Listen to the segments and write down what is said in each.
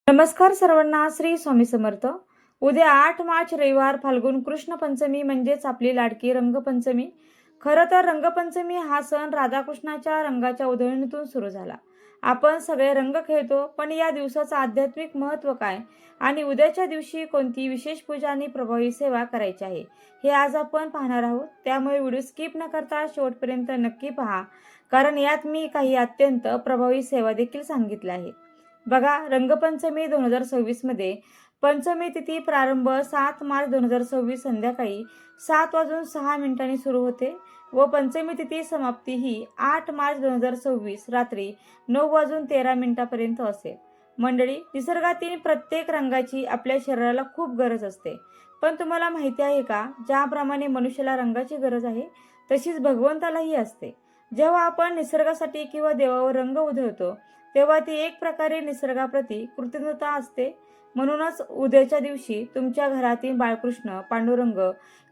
नमस्कार सर्वांना, श्री स्वामी समर्थ. उद्या 8 मार्च रविवार फाल्गुन कृष्ण पंचमी म्हणजेच आपली लाडकी रंगपंचमी. खरं तर रंगपंचमी हा सण राधाकृष्णाच्या रंगाच्या उधळणीतून सुरू झाला. आपण सगळे रंग खेळतो, पण या दिवसाचं आध्यात्मिक महत्त्व काय आणि उद्याच्या दिवशी कोणती विशेष पूजा आणि प्रभावी सेवा करायची आहे, हे आज आपण पाहणार आहोत. त्यामुळे व्हिडिओ स्किप न करता शेवटपर्यंत नक्की पहा, कारण यात मी काही अत्यंत प्रभावी सेवा देखील सांगितल्या आहेत. बघा, रंगपंचमी 2026 मध्ये पंचमी तिथी प्रारंभ 7 मार्च 2026 संध्याकाळी 7:06 सुरू होते व पंचमी तिथी समाप्ती ही 8 मार्च 2026 रात्री 9:13 पर्यंत असेल. मंडळी, निसर्गातील प्रत्येक रंगाची आपल्या शरीराला खूप गरज असते, पण तुम्हाला माहिती आहे का, ज्याप्रमाणे मनुष्याला रंगाची गरज आहे तशीच भगवंतालाही असते. जेव्हा आपण निसर्गासाठी किंवा देवावर रंग उधळतो तेव्हा ती एक प्रकारे निसर्गाप्रती कृतज्ञता असते. म्हणूनच उद्याच्या दिवशी तुमच्या घरातील बाळकृष्ण, पांडुरंग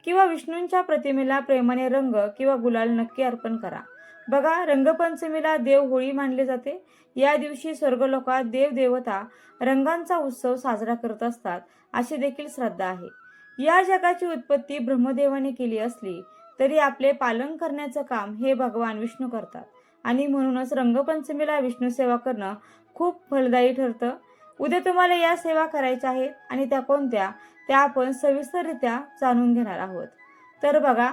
किंवा विष्णूंच्या प्रतिमेला प्रेमाने रंग किंवा गुलाल नक्की अर्पण करा. बघा, रंगपंचमीला देव होळी मानले जाते. या दिवशी स्वर्गलोकात देवदेवता रंगांचा उत्सव साजरा करत असतात, अशी देखील श्रद्धा आहे. या जगाची उत्पत्ती ब्रह्मदेवाने केली असली तरी आपले पालन करण्याचं काम हे भगवान विष्णू करतात आणि म्हणूनच रंगपंचमीला विष्णू सेवा करणं खूप फलदायी ठरतं. उद्या तुम्हाला या सेवा करायच्या आहेत आणि त्या कोणत्या, त्या आपण सविस्तररित्या जाणून घेणार आहोत. तर बघा,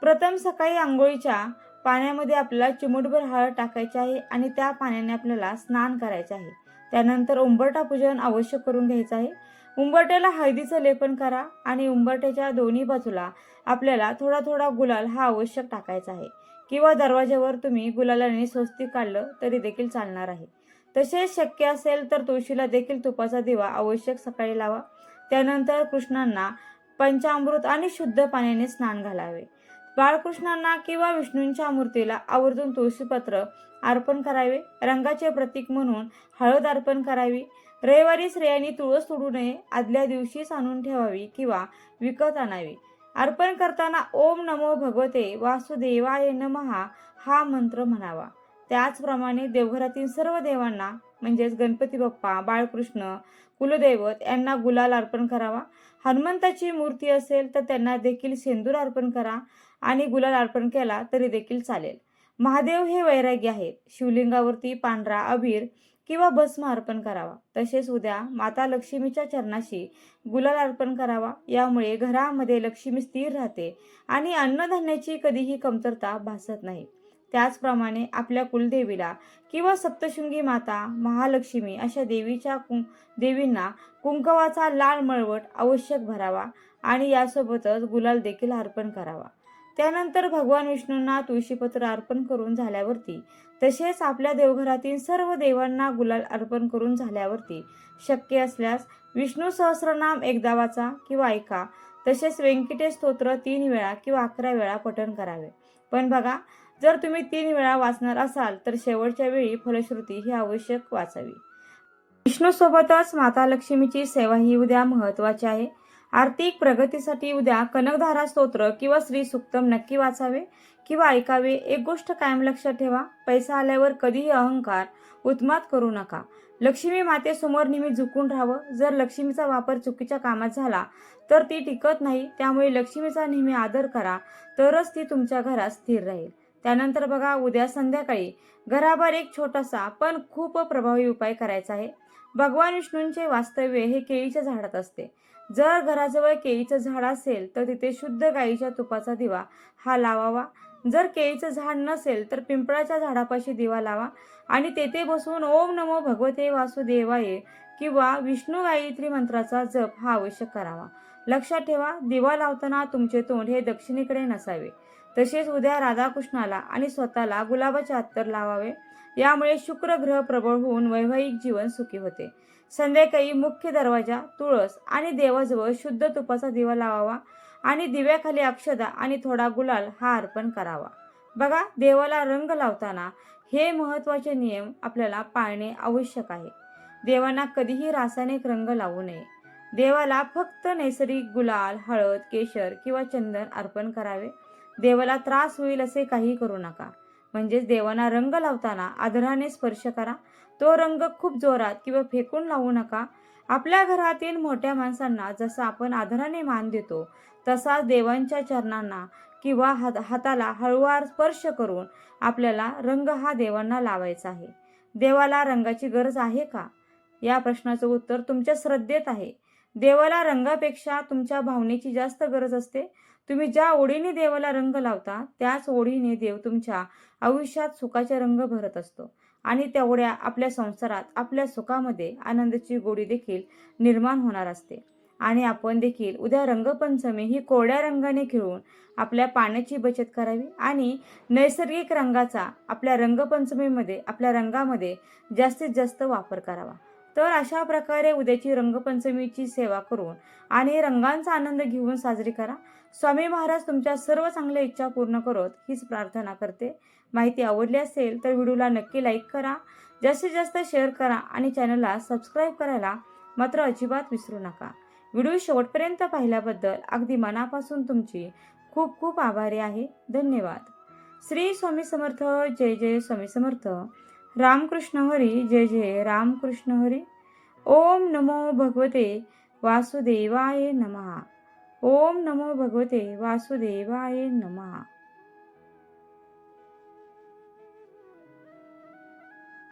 प्रथम सकाळी आंघोळीच्या पाण्यामध्ये आपल्याला चिमूटभर हळद टाकायची आहे आणि त्या पाण्याने आपल्याला स्नान करायचे आहे. त्यानंतर उंबरठा पूजन अवश्य करून घ्यायचं आहे. उंबरट्याला हळदीचं लेपन करा आणि उंबरट्याच्या दोन्ही बाजूला आपल्याला थोडा थोडा गुलाल हा आवश्यक टाकायचा आहे, किंवा दरवाज्यावर तुम्ही गुलालाने स्वस्तिक काढलं तरी देखील चालणार आहे. तसेच शक्य असेल तर तुळशीला देखील तुपाचा दिवा आवश्यक सकाळी लावा. त्यानंतर कृष्णांना पंचामृत आणि शुद्ध पाण्याने स्नान घालावे. बाळकृष्णांना किंवा विष्णूंच्या मूर्तीला आवर्जून तुळशीपत्र अर्पण करावे. रंगाचे प्रतीक म्हणून हळद अर्पण करावी. रविवारी स्त्रियांनी तुळस तोडू नये, आदल्या दिवशीच आणून ठेवावी किंवा विकत आणावी. अर्पण करताना ओम नमो भगवते वासुदेवाय नमः हा मंत्र म्हणावा. त्याचप्रमाणे देवघरातील सर्व देवांना म्हणजेच गणपती बाप्पा, बाळकृष्ण, कुलदैवत यांना गुलाल अर्पण करावा. हनुमंताची मूर्ती असेल तर त्यांना देखील शेंदूर अर्पण करा आणि गुलाल अर्पण केला तरी देखील चालेल. महादेव हे वैराग्य आहेत. शिवलिंगावरती पांढरा अबीर किंवा भस्म अर्पण करावा. तसेच उद्या माता लक्ष्मीच्या चरणाशी गुलाल अर्पण करावा. यामुळे घरामध्ये लक्ष्मी स्थिर राहते आणि अन्नधान्याची कधीही कमतरता भासत नाही. त्याचप्रमाणे आपल्या कुलदेवीला किंवा सप्तशृंगी माता, महालक्ष्मी अशा देवींना कुंकवाचा लाल मळवट आवश्यक भरावा आणि यासोबतच गुलाल देखील अर्पण करावा. त्यानंतर भगवान विष्णूंना तुळशीपत्र अर्पण करून झाल्यावरती, तसेच आपल्या देवघरातील सर्व देवांना गुलाल अर्पण करून झाल्यावरती शक्य असल्यास विष्णू सहस्रनाम एकदा वाचा किंवा ऐका. तसेच व्यंकटेश स्तोत्र 3 वेळा किंवा 11 वेळा पठण करावे. पण बघा, जर तुम्ही 3 वेळा वाचणार असाल तर शेवटच्या वेळी फलश्रुती ही आवश्यक वाचावी. विष्णूसोबतच माता लक्ष्मीची सेवा ही उद्या महत्त्वाची आहे. आर्थिक प्रगतीसाठी उद्या कनकधारा स्तोत्र किंवा श्री सुक्तम नक्की वाचावे किंवा ऐकावे. एक गोष्ट कायम लक्षात ठेवा, पैसा आल्यावर कधीही अहंकार उत्मात करू नका. लक्ष्मी मातेसमोर नेहमी झुकून राहावं. जर लक्ष्मीचा वापर चुकीच्या कामात झाला तर ती टिकत नाही. त्यामुळे लक्ष्मीचा नेहमी आदर करा, तरच ती तुमच्या घरात स्थिर राहील. त्यानंतर बघा, उद्या संध्याकाळी घराबाहेर एक छोटासा पण खूप प्रभावी उपाय करायचा आहे. भगवान विष्णूंचे वास्तव्य हे केळीच्या झाडात असते. जर घराजवळ केळीचं झाड असेल तर तिथे शुद्ध गाईच्या तुपाचा दिवा हा लावावा. जर केळीचं झाड नसेल तर पिंपळाच्या झाडापाशी दिवा लावा आणि तेथे बसून ओम नमो भगवते वासुदेवाय किंवा विष्णू गायत्री मंत्राचा जप हा आवश्यक करावा. लक्षात ठेवा, दिवा लावताना तुमचे तोंड हे दक्षिणेकडे नसावे. तसेच उद्या राधाकृष्णाला आणि स्वतःला गुलाबाचे अत्तर लावावे. यामुळे शुक्र ग्रह प्रबळ होऊन वैवाहिक जीवन सुखी होते. संध्याकाळी मुख्य दरवाजा, तुळस आणि देवाजवळ शुद्ध तुपाचा दिवा लावावा आणि दिव्याखाली अक्षदा आणि थोडा गुलाल हा अर्पण करावा. बघा, देवाला रंग लावताना हे महत्त्वाचे नियम आपल्याला पाळणे आवश्यक आहे. देवांना कधीही रासायनिक रंग लावू नये. देवाला फक्त नैसर्गिक गुलाल, हळद, केशर किंवा चंदन अर्पण करावे. देवाला त्रास होईल असे काही करू नका. म्हणजेच देवांना रंग लावताना आदराने स्पर्श करा. तो रंग खूप जोरात किंवा फेकून लावू नका. आपल्या घरातील मोठ्या माणसांना जसा आपण आदराने मान देतो तसाच देवांच्या चरणांना किंवा हाताला हळूवार स्पर्श करून आपल्याला रंग हा देवांना लावायचा आहे. देवाला रंगाची गरज आहे का? या प्रश्नाचं उत्तर तुमच्या श्रद्धेत आहे. देवाला रंगापेक्षा तुमच्या भावनेची जास्त गरज असते. तुम्ही ज्या ओढीने देवाला रंग लावता त्याच ओढीने देव तुमच्या आयुष्यात सुखाचे रंग भरत असतो आणि तेवढ्या आपल्या संसारात आपल्या सुखामध्ये आनंदाची गोडी देखील निर्माण होणार असते. आणि आपण देखील उद्या रंगपंचमी ही कोरड्या रंगाने खेळून आपल्या पाण्याची बचत करावी आणि नैसर्गिक रंगाचा आपल्या रंगपंचमीमध्ये आपल्या रंगामध्ये जास्तीत जास्त वापर करावा. तर अशा प्रकारे उद्याची रंगपंचमीची सेवा करून आणि रंगांचा आनंद घेऊन साजरी करा. स्वामी महाराज तुमच्या सर्व चांगल्या इच्छा पूर्ण करत हीच प्रार्थना करते. माहिती आवडली असेल तर व्हिडिओला नक्की लाईक करा, जास्तीत जास्त शेअर करा आणि चॅनलला सबस्क्राईब करायला मात्र अजिबात विसरू नका. व्हिडिओ शेवटपर्यंत पाहिल्याबद्दल अगदी मनापासून तुमची खूप खूप आभारी आहे. धन्यवाद. श्री स्वामी समर्थ. जय जय स्वामी समर्थ. रामकृष्ण हरी. जय जय रामकृष्ण हरी. ओम नमो भगवते वासुदेवाय नमः. ओम नमो भगवते वासुदेवाय नमः.